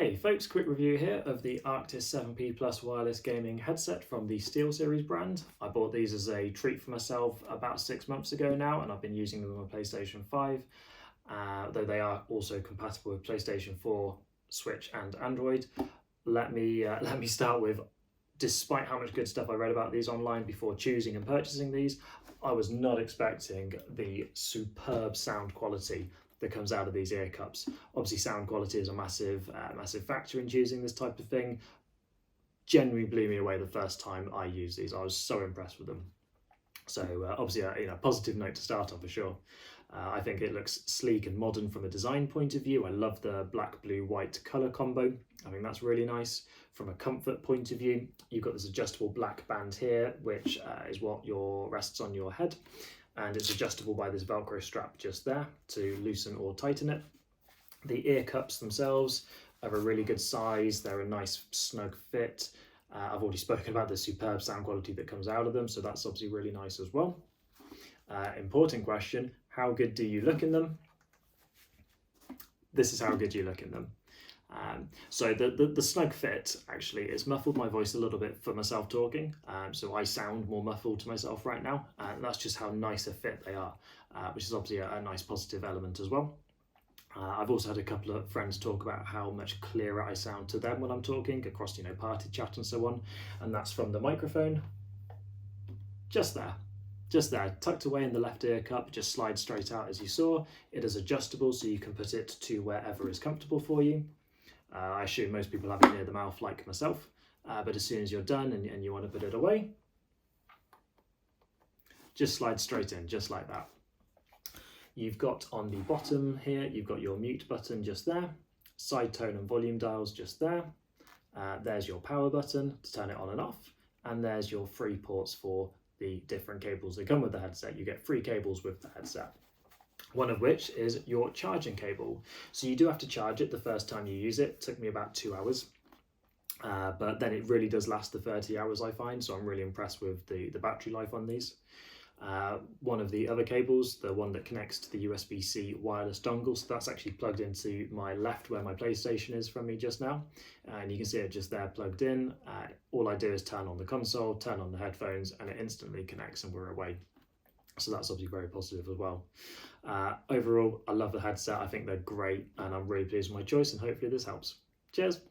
Hey folks, quick review here of the Arctis 7P Plus wireless gaming headset from the SteelSeries brand. I bought these as a treat for myself about 6 months ago now, and I've been using them on PlayStation 5, though they are also compatible with PlayStation 4, Switch and Android. Let me start with, despite how much good stuff I read about these online before choosing and purchasing these, I was not expecting the superb sound quality that comes out of these ear cups. Obviously, sound quality is a massive factor in choosing this type of thing. Genuinely blew me away the first time I used these. I was so impressed with them. So obviously, a positive note to start on for sure. I think it looks sleek and modern from a design point of view. I love the black, blue, white colour combo. I think that's really nice. From a comfort point of view, you've got this adjustable black band here, which is what rests on your head. And it's adjustable by this Velcro strap just there to loosen or tighten it. The ear cups themselves are a really good size. They're a nice snug fit. I've already spoken about the superb sound quality that comes out of them, so that's obviously really nice as well. Important question, how good do you look in them? This is how good you look in them. So the snug fit actually has muffled my voice a little bit for myself talking, so I sound more muffled to myself right now, and that's just how nice a fit they are, which is obviously a nice positive element as well. I've also had a couple of friends talk about how much clearer I sound to them when I'm talking across, party chat and so on, and that's from the microphone, just there, tucked away in the left ear cup, just slides straight out as you saw. It is adjustable, so you can put it to wherever is comfortable for you. I assume most people have it near the mouth like myself, but as soon as you're done and you want to put it away, just slide straight in, just like that. You've got on the bottom here, you've got your mute button just there, side tone and volume dials just there. There's your power button to turn it on and off, and there's your 3 ports for the different cables that come with the headset. You get 3 cables with the headset, one of which is your charging cable. So you do have to charge it the first time you use it. It took me about 2 hours, but then it really does last the 30 hours, I find, so I'm really impressed with the battery life on these. One of the other cables, the one that connects to the USB-C wireless dongle, so that's actually plugged into my left where my PlayStation is from me just now, and you can see it just there plugged in. All I do is turn on the console, turn on the headphones, and it instantly connects and we're away. So that's obviously very positive as well. Overall, I love the headset. I think they're great, and I'm really pleased with my choice, and hopefully this helps. Cheers.